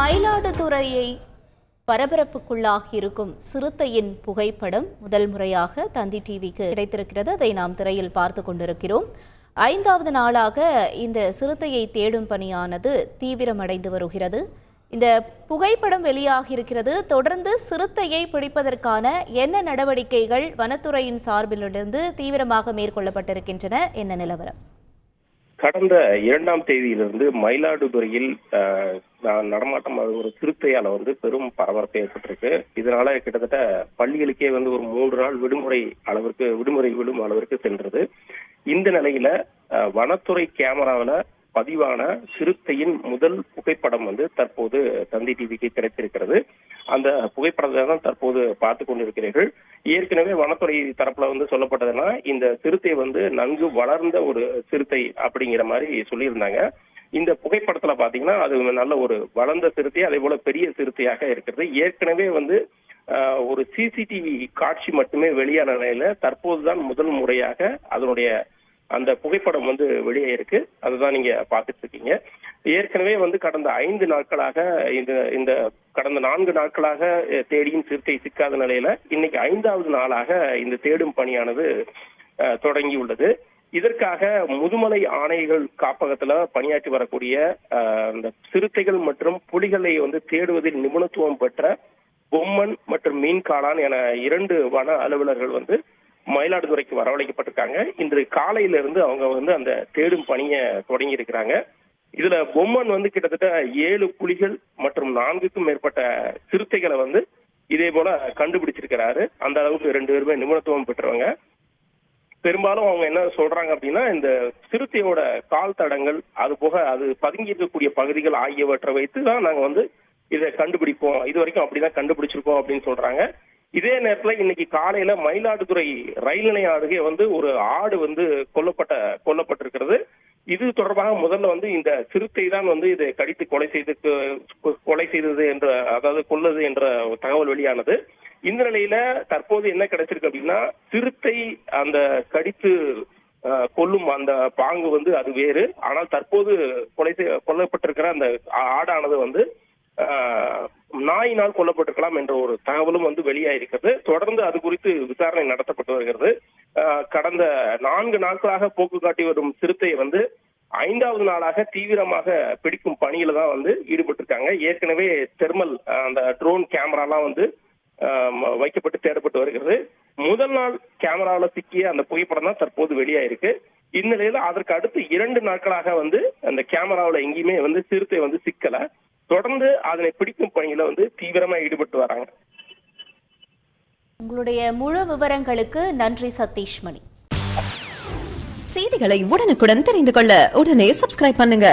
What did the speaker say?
மயிலாடுதுறையை பரபரப்புக்குள்ளாகி இருக்கும் சிறுத்தையின் புகைப்படம் முதல் முறையாக தந்தி டிவிக்கு கிடைத்திருக்கிறது. அதை நாம் திரையில் பார்த்து கொண்டிருக்கிறோம். 5வது நாளாக இந்த சிறுத்தையை தேடும் பணியானது தீவிரமடைந்து வருகிறது. இந்த புகைப்படம் வெளியாகி இருக்கிறது. தொடர்ந்து சிறுத்தையை பிடிப்பதற்கான என்ன நடவடிக்கைகள் வனத்துறையின் சார்பிலிருந்து தீவிரமாக மேற்கொள்ளப்பட்டிருக்கின்றன? என்ன நிலவரம்? கடந்த 2ஆம் தேதியிலிருந்து மயிலாடுதுறையில் நடமாட்டம் ஒரு சிறுத்தையால பெரும் பரபரப்பு ஏற்பட்டிருக்கு. இதனால கிட்டத்தட்ட பள்ளிகளுக்கே ஒரு 3 நாள் விடுமுறை விடும் அளவிற்கு சென்றது. இந்த நிலையில வனத்துறை கேமராவில பதிவான சிறுத்தையின் முதல் புகைப்படம் தற்போது தந்தி டிவிக்கு கிடைத்திருக்கிறது. அந்த புகைப்படத்தை தான் தற்போது பார்த்து கொண்டிருக்கிறீர்கள். ஏற்கனவே வனத்துறை தரப்புல சொல்லப்பட்டதுன்னா இந்த சிறுத்தை நன்கு வளர்ந்த ஒரு சிறுத்தை அப்படிங்கிற மாதிரி சொல்லியிருந்தாங்க. இந்த புகைப்படத்துல பாத்தீங்கன்னா அது நல்ல ஒரு வளர்ந்த சிறுத்தை, அதே போல பெரிய சிறுத்தையாக இருக்கிறது. ஏற்கனவே ஒரு சிசிடிவி காட்சி மட்டுமே வெளியான நிலையில தற்போதுதான் முதல் முறையாக அதனுடைய அந்த புகைப்படம் வெளியே இருக்கு. அதுதான் நீங்க பாத்துட்டு இருக்கீங்க. ஏற்கனவே கடந்த 5 நாட்களாக இந்த கடந்த 4 நாட்களாக தேடியும் சிறுத்தை சிக்காத நிலையில இன்னைக்கு 5வது நாளாக இந்த தேடும் பணியானது தொடங்கி உள்ளது. இதற்காக முதுமலை ஆணைகள் காப்பகத்துல பணியாற்றி வரக்கூடிய அந்த சிறுத்தைகள் மற்றும் புலிகளை தேடுவதில் நிபுணத்துவம் பெற்ற பொம்மன் மற்றும் மீன் காளான் என 2 வன அலுவலர்கள் மயிலாடுதுறைக்கு வரவழைக்கப்பட்டிருக்காங்க. இன்று காலையில இருந்து அவங்க அந்த தேடும் பணியை தொடங்கி இருக்கிறாங்க. இதுல பொம்மன் கிட்டத்தட்ட 7 புலிகள் மற்றும் 4க்கும் மேற்பட்ட சிறுத்தைகளை இதே போல கண்டுபிடிச்சிருக்கிறாரு. அந்த அளவுக்கு 2 பேருமே நிபுணத்துவம் பெற்றவங்க. பெரும்பாலும் அவங்க என்ன சொல்றாங்க அப்படின்னா, இந்த சிறுத்தையோட கால் தடங்கள், அது போக அது பதுங்கி இருக்கக்கூடிய பகுதிகள் ஆகியவற்றை வைத்து தான் நாங்க இதை கண்டுபிடிப்போம், இது வரைக்கும் அப்படிதான் கண்டுபிடிச்சிருக்கோம் அப்படின்னு சொல்றாங்க. இதே நேரத்துல இன்னைக்கு காலையில மயிலாடுதுறை ரயில் நிலையம் அருகே ஒரு ஆடு கொல்லப்பட்டிருக்கிறது. இது தொடர்பாக முதல்ல இந்த சிறுத்தை தான் இதை கடித்து கொலை செய்தது என்ற, அதாவது கொல்லது என்ற தகவல் வெளியானது. இந்த நிலையில தற்போது என்ன கிடைச்சிருக்கு அப்படின்னா, சிறுத்தை அந்த கடித்து கொல்லும் அந்த பாங்கு அது வேறு. ஆனால் தற்போது கொல்லப்பட்டிருக்கிற அந்த ஆடானது நாயினால் கொல்லப்பட்டிருக்கலாம் என்ற ஒரு தகவலும் வெளியாயிருக்கிறது. தொடர்ந்து அது குறித்து விசாரணை நடத்தப்பட்டு வருகிறது. கடந்த 4 நாட்களாக போக்கு காட்டி வரும் சிறுத்தையை 5வது நாளாக தீவிரமாக பிடிக்கும் பணியில தான் ஈடுபட்டிருக்காங்க. ஏற்கனவே தெர்மல் அந்த ட்ரோன் கேமராலாம் வைக்கப்பட்டு தேடப்பட்டு வருகிறது. முதல் நாள் கேமராவில் சிக்கிய அந்த புகைப்படம் தான் தற்போது வெளியாயிருக்கு. இந்நிலையில அதற்கு அடுத்து 2 நாட்களாக அந்த கேமராவில் எங்கேயுமே சிறுத்தை சிக்கல. தொடர்ந்து அதனை பிடிக்கும் பணியில தீவிரமா ஈடுபட்டு வராங்க. உங்களுடைய முழு விவரங்களுக்கு நன்றி சதீஷ்மணி. செய்திகளை உடனுக்குடன் தெரிந்து கொள்ள உடனே சப்ஸ்கிரைப் பண்ணுங்க.